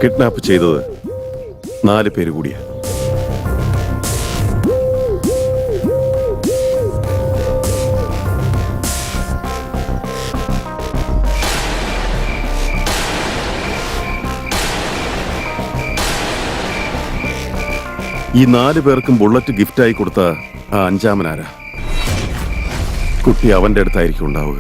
Kidnap ചെയ്തത് 4 പേര് കൂടിയാ. ഈ 4 പേർക്കും ബുള്ളറ്റ് ഗിഫ്റ്റായി കൊടുത്ത ആ 5-മനാരാ? കുട്ടി അവന്റെ അടുത്തായിരിക്കും ഉണ്ടാവുക.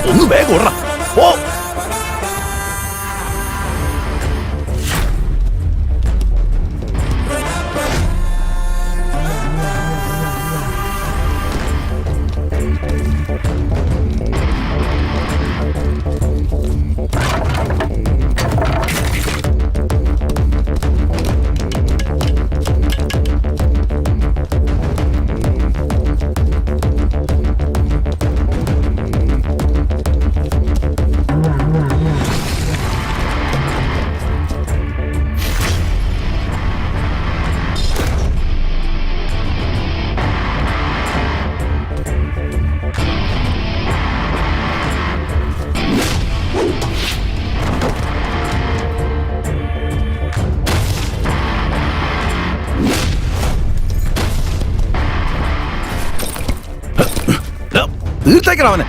ഒന്ന് വേഗം ഓടണം. ഓ തീർച്ചയാക്കണം അവനെ.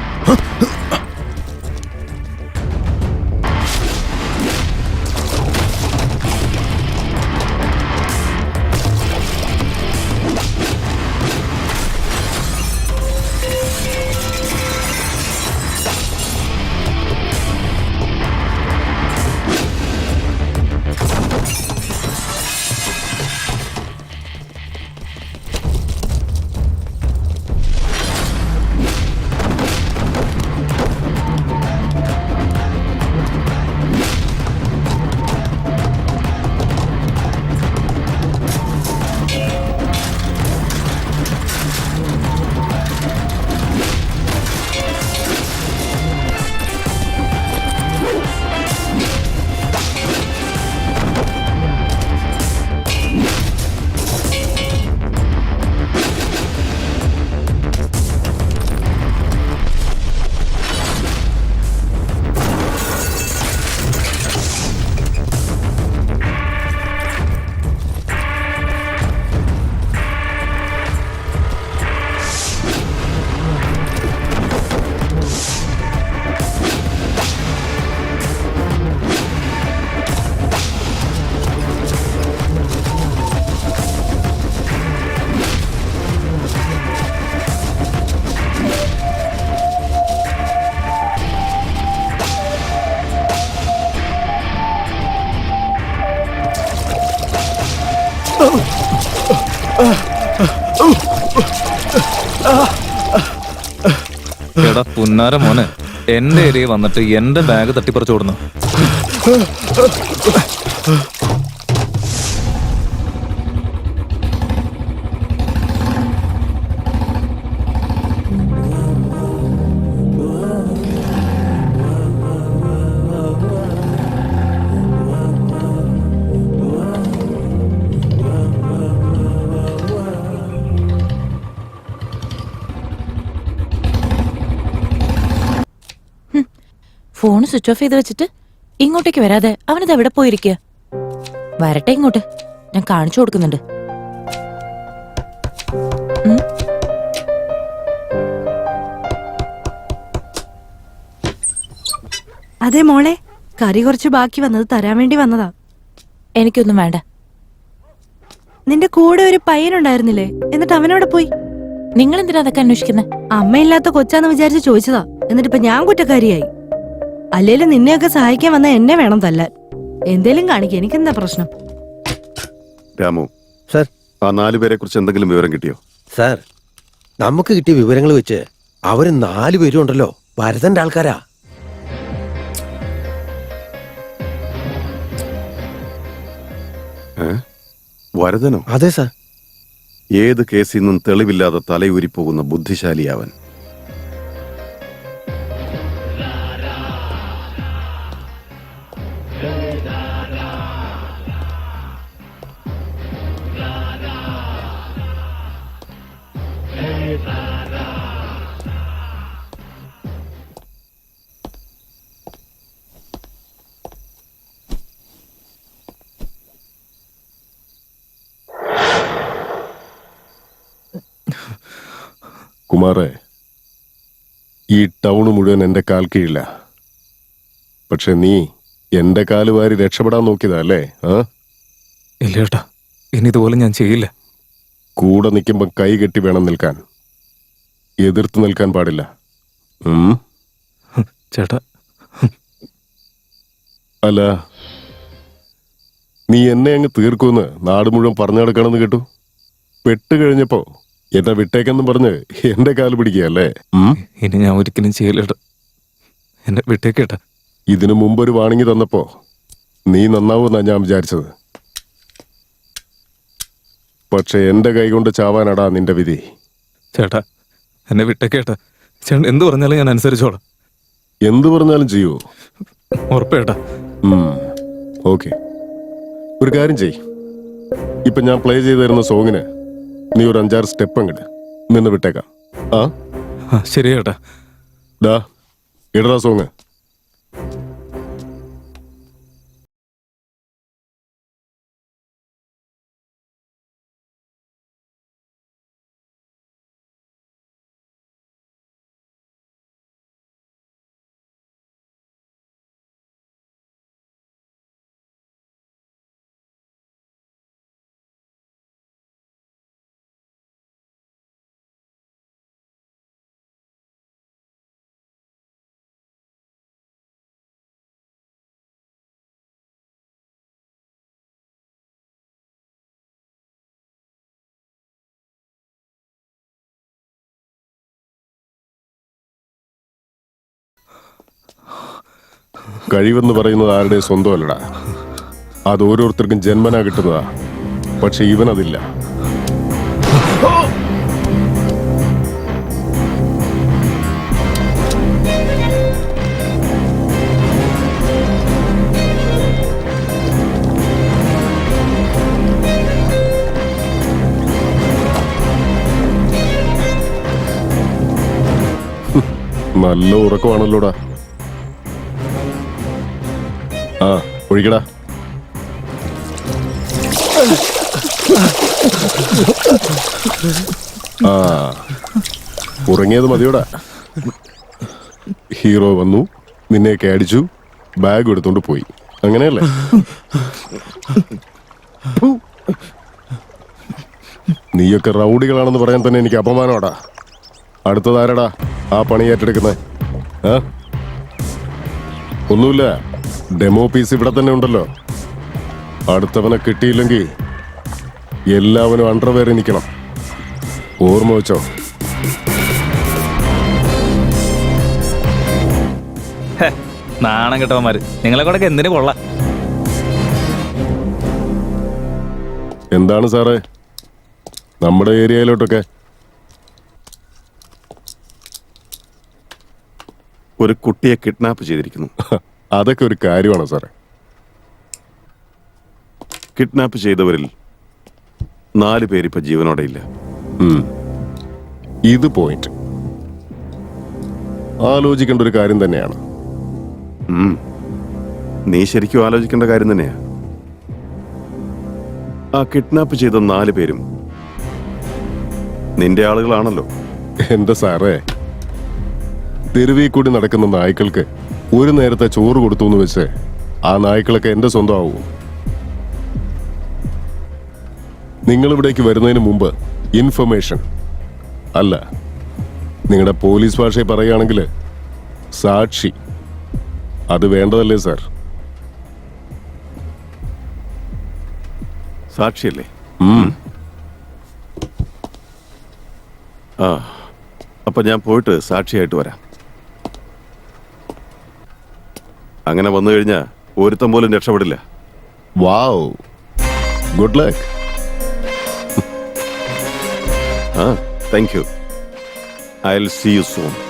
എടാ പുന്നാര മോനെ, എന്റെ ഏരിയ വന്നിട്ട് എന്റെ ബാഗ് തട്ടിപ്പറിച്ചോടുന്നു. ഫോൺ സ്വിച്ച് ഓഫ് ചെയ്ത് വെച്ചിട്ട് ഇങ്ങോട്ടേക്ക് വരാതെ അവനത് എവിടെ പോയിരിക്കുക? വരട്ടെ ഇങ്ങോട്ട്, ഞാൻ കാണിച്ചു കൊടുക്കുന്നുണ്ട്. അതെ മോളെ, കറി കുറച്ച് ബാക്കി വന്നത് തരാൻ വേണ്ടി വന്നതാ. എനിക്കൊന്നും വേണ്ട. നിന്റെ കൂടെ ഒരു പയ്യനുണ്ടായിരുന്നില്ലേ, എന്നിട്ട് അവനവിടെ പോയി? നിങ്ങൾ എന്തിനാ അതൊക്കെ അന്വേഷിക്കുന്നത്? അമ്മയില്ലാത്ത കൊച്ചാന്ന് വിചാരിച്ച് ചോദിച്ചതാ, എന്നിട്ടിപ്പൊ ഞാൻ കുറ്റക്കാരിയായി. അല്ലേലും നിന്നെയൊക്കെ സഹായിക്കാൻ വന്ന എന്നെ വേണം തല്ലാൻ. എന്തേലും കാണിക്ക, എനിക്കെന്താ പ്രശ്നം? രാമു സർ, ആ 4 പേരെ കുറിച്ച് എന്തെങ്കിലും വിവരം കിട്ടിയോ? സാർ നമുക്ക് കിട്ടിയ വിവരങ്ങൾ വെച്ച് അവര് 4 പേരും ഉണ്ടല്ലോ ഭരതന്റെ ആൾക്കാരാ. വരദനോ? അതെ സാർ. ഏത് കേസിൽ നിന്നും തെളിവില്ലാതെ തലയൂരിപ്പോകുന്ന ബുദ്ധിശാലിയാവൻ. കുമാറേ, ഈ ടൗണ് മുഴുവൻ എന്റെ കാൽ കീഴില്ല. പക്ഷെ നീ എന്റെ കാല് വാരി രക്ഷപ്പെടാൻ നോക്കിയതാ അല്ലേ? ആ, ഇല്ല ചേട്ടാ, ഇനി ഇതുപോലെ ഞാൻ ചെയ്യില്ല. കൂടെ നിൽക്കുമ്പോ കൈ കെട്ടി വേണം നിൽക്കാൻ, എതിർത്ത് നിൽക്കാൻ പാടില്ല. ചേട്ടാ, അല്ല, നീ എന്നെ അങ്ങ് തീർക്കുമെന്ന് നാട് മുഴുവൻ പറഞ്ഞു നടക്കണമെന്ന് കേട്ടു. പെട്ട് കഴിഞ്ഞപ്പോ എന്നെ വിട്ടേക്കെന്നും പറഞ്ഞ് എന്റെ കാല് പിടിക്കുകയല്ലേ? ഇനി ഞാൻ ഒരിക്കലും ചെയ്യില്ല ചേട്ടാ. എന്നെ വിട്ടേക്കേട്ടാ. ഇതിനു മുമ്പൊരു വാണിംഗ് തന്നപ്പോ നീ നന്നാവുമെന്നാ ഞാൻ വിചാരിച്ചത്. പക്ഷെ എന്റെ കൈകൊണ്ട് ചാവാനടാ നിന്റെ വിധി. ചേട്ടാ, എന്നെ വിട്ടേക്കേട്ടാ. ചേട്ടൻ എന്ത് പറഞ്ഞാലും ഞാൻ അനുസരിച്ചോളാം. എന്തു പറഞ്ഞാലും ചെയ്യൂ? ഉറപ്പേട്ടാ. ഓക്കെ, ഒരു കാര്യം ചെയ്. ഇപ്പൊ ഞാൻ പ്ലേ ചെയ്ത് തരുന്ന സോങ്ങിന് നീ ഒരു 5-6 സ്റ്റെപ്പ് അങ്ങട് നിന്ന് വിട്ടേക്കാം. ശരി ചേട്ടാ. ഡാ, ഇടറാ സോങ്. കഴിവെന്ന് പറയുന്നത് ആരുടെ സ്വന്തമല്ലടാ, അത് ഓരോരുത്തർക്കും ജന്മനാ കിട്ടുന്നതാ. പക്ഷെ ഇവനതില്ല. നല്ല ഉറക്കമാണല്ലോടാ. ഒഴിക്കടാ. ഉറങ്ങിയത് മതിയോടാ. ഹീറോ വന്നു, നിന്നെയൊക്കെ അടിച്ചു, ബാഗ് എടുത്തോണ്ട് പോയി, അങ്ങനെയല്ലേ? നീയൊക്കെ റൗഡികളാണെന്ന് പറയാൻ തന്നെ എനിക്ക് അപമാനമാടാ. അടുത്തതാരടാ ആ പണി ഏറ്റെടുക്കുന്നേ? ഒന്നുമില്ല, ഡെമോ പീസ് ഇവിടെ തന്നെ ഉണ്ടല്ലോ. അടുത്തവനെ കിട്ടിയില്ലെങ്കിൽ എല്ലാവനും അണ്ടർവെയർ നിൽക്കണം. ഓർമ്മ വെച്ചോ. നാണം കെട്ടവന്മാര്, നിങ്ങളെ കൂടെ എന്തിനു കൊള്ളാം. എന്താണ് സാറേ നമ്മുടെ ഏരിയയിലോട്ടൊക്കെ? ഒരു കുട്ടിയെ കിഡ്നാപ്പ് ചെയ്തിരിക്കുന്നു. അതൊക്കെ ഒരു കാര്യമാണോ സാറേ? കിഡ്നാപ്പ് ചെയ്തവരിൽ 4 പേരിപ്പോ ജീവനോടെ ഇല്ല. ഇത് പോയിന്റ്. ആലോചിക്കേണ്ട ഒരു കാര്യം തന്നെയാണ്. നീ ശരിക്കും ആലോചിക്കേണ്ട കാര്യം തന്നെയാ. ആ കിഡ്നാപ്പ് ചെയ്ത 4 പേരും നിന്റെ ആളുകളാണല്ലോ. എന്റെ സാറേ, തെരുവീ കൂടി നടക്കുന്ന നായ്ക്കൾക്ക് ഒരു നേരത്തെ ചോറ് കൊടുത്തു എന്ന് വെച്ച് ആ നായ്ക്കളൊക്കെ എന്റെ സ്വന്തമാവും. നിങ്ങളിവിടേക്ക് വരുന്നതിന് മുമ്പ് ഇൻഫർമേഷൻ അല്ല, നിങ്ങളുടെ പോലീസ് ഭാഷയിൽ പറയുകയാണെങ്കിൽ സാക്ഷി, അത് വേണ്ടതല്ലേ സാർ? സാക്ഷിയല്ലേ? ആ അപ്പൊ ഞാൻ പോയിട്ട് സാക്ഷിയായിട്ട് വരാം. അങ്ങനെ വന്നു കഴിഞ്ഞാ ഒരുത്തം പോലും രക്ഷപ്പെടില്ല. Wow, good luck. Thank you. I will see you soon.